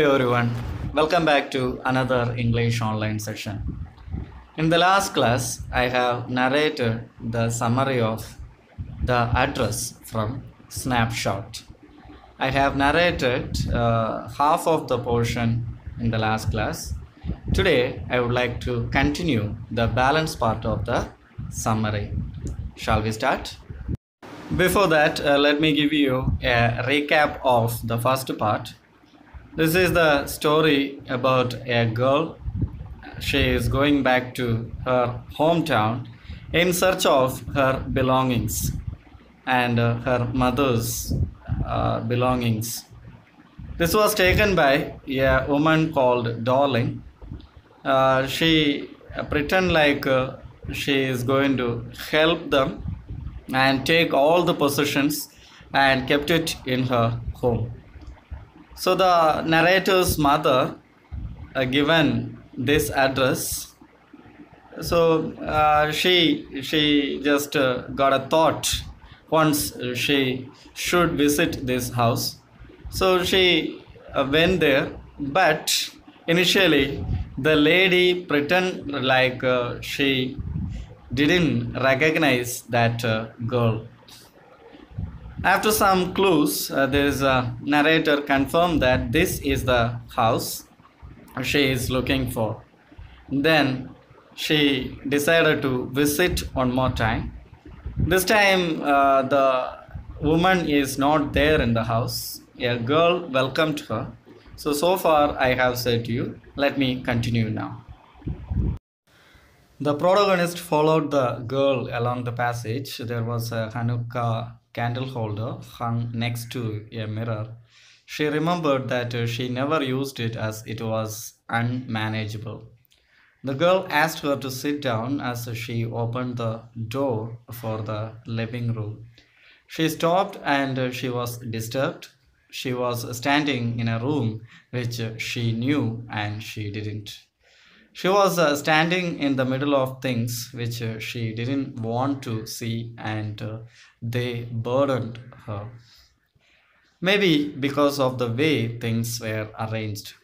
everyone, welcome back to another English online session. In the last class, I have narrated the summary of the address from Snapshot. I have narrated half of the portion in the last class. Today, I would like to continue the balance part of the summary. Shall we start? Before that, let me give you a recap of the first part. This is the story about a girl. She is going back to her hometown in search of her belongings and her mother's belongings. This was taken by a woman called Darling. She pretend like she is going to help them and take all the possessions and kept it in her home. So the narrator's mother given this address. So she just got a thought once she should visit this house. So she went there, but initially the lady pretend like she didn't recognize that girl. After some clues, this narrator confirmed that this is the house she is looking for. Then she decided to visit one more time. This time, the woman is not there in the house. A girl welcomed her. So far, I have said to you. Let me continue now. The protagonist followed the girl along the passage. There was a Hanukkah candle holder hung next to a mirror. She remembered that she never used it as it was unmanageable. The girl asked her to sit down as she opened the door for the living room. She stopped and she was disturbed. She was standing in a room which she knew and she didn't. She was standing in the middle of things which she didn't want to see and they burdened her. Maybe because of the way things were arranged,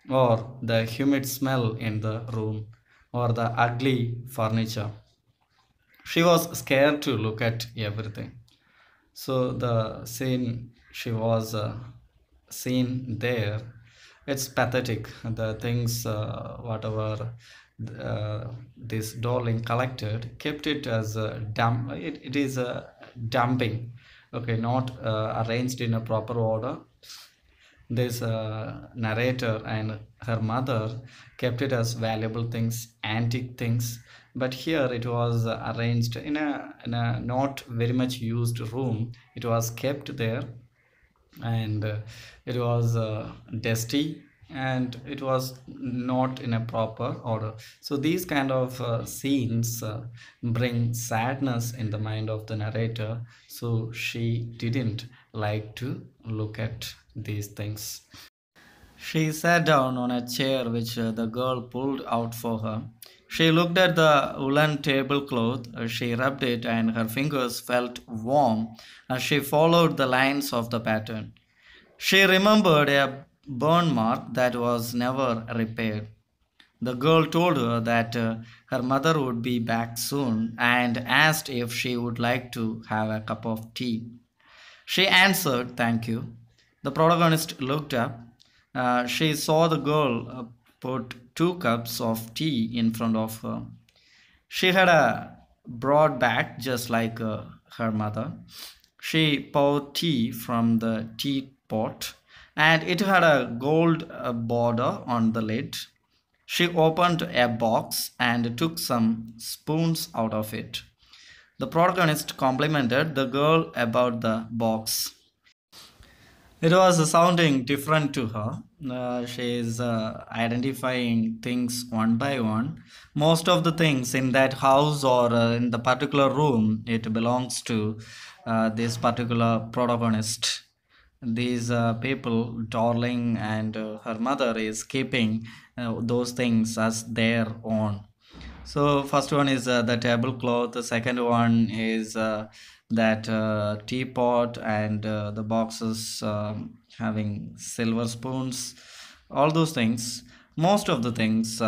or the humid smell in the room, or the ugly furniture. She was scared to look at everything. So the scene she was seen there, it's pathetic. The things, whatever this darling collected, kept it as a dump. It is a dumping. Okay, not arranged in a proper order. This narrator and her mother kept it as valuable things, antique things, but here it was arranged in a not very much used room. It was kept there and it was dusty and it was not in a proper order. So these kind of scenes bring sadness in the mind of the narrator, so she didn't like to look at these things. She sat down on a chair which the girl pulled out for her. She looked at the woolen tablecloth. She rubbed it, and her fingers felt warm as she followed the lines of the pattern. She remembered a burn mark that was never repaired. The girl told her that her mother would be back soon and asked if she would like to have a cup of tea. She answered, "Thank you." The protagonist looked up. She saw the girl put two cups of tea in front of her. She had a broad back just like her mother. She poured tea from the teapot and it had a gold border on the lid. She opened a box and took some spoons out of it. The protagonist complimented the girl about the box. It was sounding different to her. She is identifying things one by one. Most of the things in that house or in the particular room, it belongs to this particular protagonist. These people, Darling and her mother, is keeping those things as their own. So first one is the tablecloth. The second one is that teapot and the boxes having silver spoons. All those things, most of the things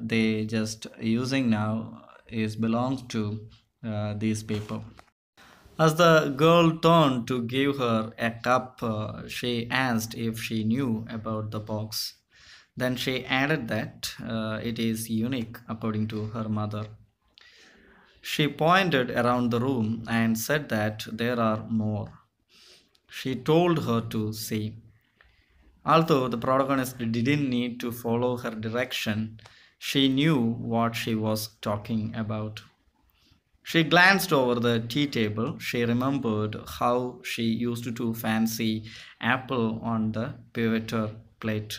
they just using now is belongs to these people. As the girl turned to give her a cup, she asked if she knew about the box. Then she added that it is unique according to her mother. She pointed around the room and said that there are more. She told her to see. Although the protagonist didn't need to follow her direction, she knew what she was talking about. She glanced over the tea table. She remembered how she used to fancy apple on the pivotal plate.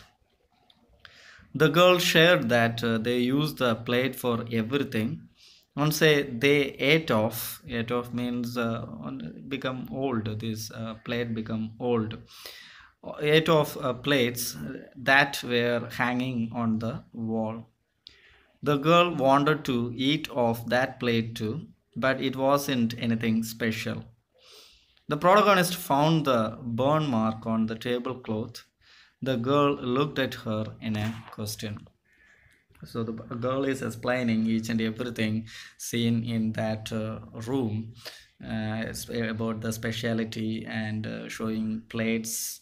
The girl shared that they used the plate for everything. Once they ate off means become old. This plate become old. Ate off plates that were hanging on the wall. The girl wanted to eat off that plate too, but it wasn't anything special. The protagonist found the burn mark on the tablecloth. The girl looked at her in a question. So the girl is explaining each and everything seen in that room about the speciality and showing plates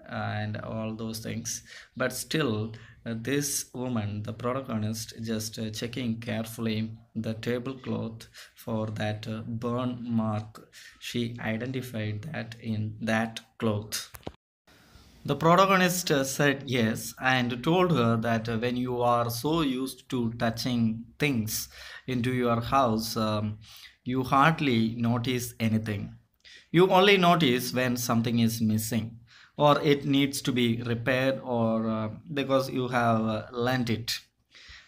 and all those things. But still, this woman, the protagonist, just checking carefully the tablecloth for that burn mark. She identified that in that cloth. The protagonist said yes and told her that when you are so used to touching things into your house, you hardly notice anything. You only notice when something is missing or it needs to be repaired or because you have lent it.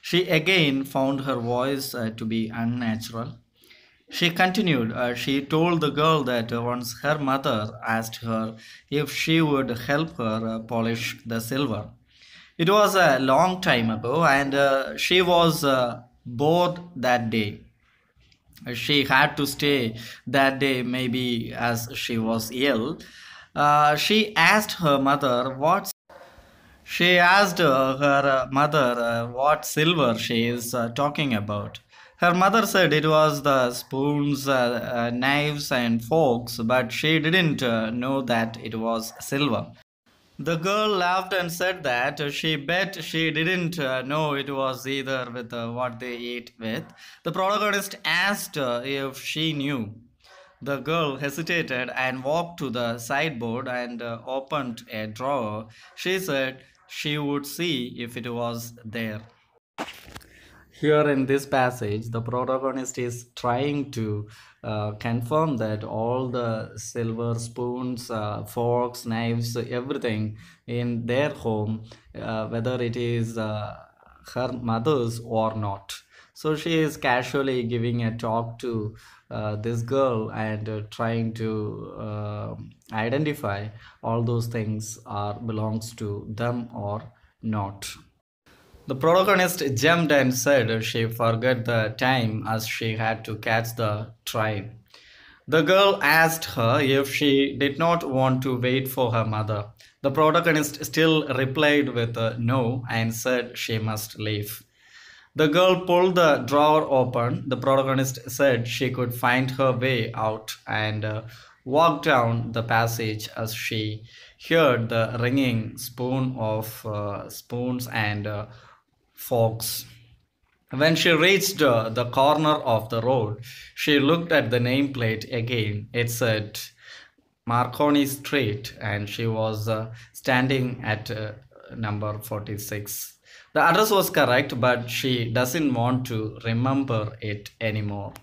She again found her voice to be unnatural. She continued, she told the girl that once her mother asked her if she would help her polish the silver. It was a long time ago, and she was bored that day. She had to stay that day, maybe as she was ill. She asked her mother what she asked her mother what silver she is talking about. Her mother said it was the spoons, knives, and forks, but she didn't know that it was silver. The girl laughed and said that she bet she didn't know it was either with what they eat with. The protagonist asked if she knew. The girl hesitated and walked to the sideboard and opened a drawer. She said she would see if it was there. Here in this passage, the protagonist is trying to confirm that all the silver spoons, forks, knives, everything in their home, whether it is her mother's or not. So she is casually giving a talk to this girl and trying to identify all those things are belongs to them or not. The protagonist jumped and said she forgot the time as she had to catch the train. The girl asked her if she did not want to wait for her mother. The protagonist still replied with a no and said she must leave. The girl pulled the drawer open. The protagonist said she could find her way out and walked down the passage as she heard the ringing spoon of spoons and forks. When she reached the corner of the road, she looked at the nameplate again. It said Marconi Street, and she was standing at number 46. The address was correct, but she doesn't want to remember it anymore.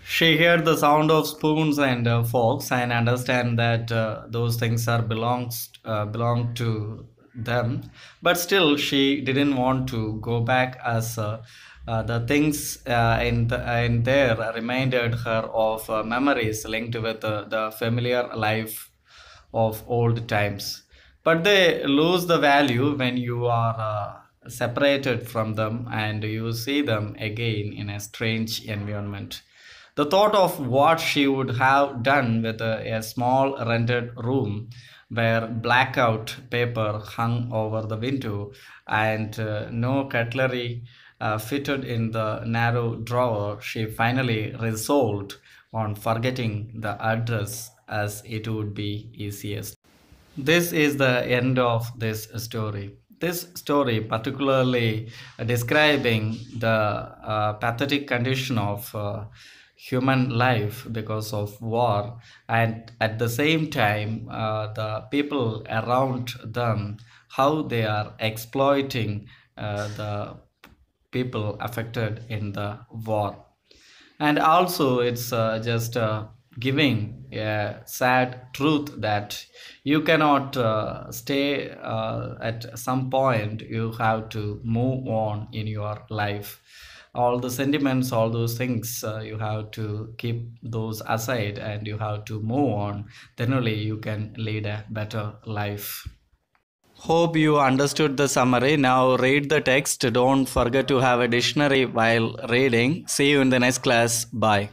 She heard the sound of spoons and forks and understand that those things are belong to them, but still she didn't want to go back as the things in there reminded her of memories linked with the familiar life of old times. But they lose the value when you are separated from them and you see them again in a strange environment. The thought of what she would have done with a small rented room where blackout paper hung over the window and no cutlery fitted in the narrow drawer, she finally resolved on forgetting the address as it would be easiest. This is the end of this story. This story, particularly describing the pathetic condition of human life because of war, and at the same time, the people around them, how they are exploiting the people affected in the war. And also it's just giving a sad truth that you cannot stay at some point. You have to move on in your life. All the sentiments, all those things, you have to keep those aside and you have to move on. Then only you can lead a better life. Hope you understood the summary. Now read the text. Don't forget to have a dictionary while reading. See you in the next class. Bye.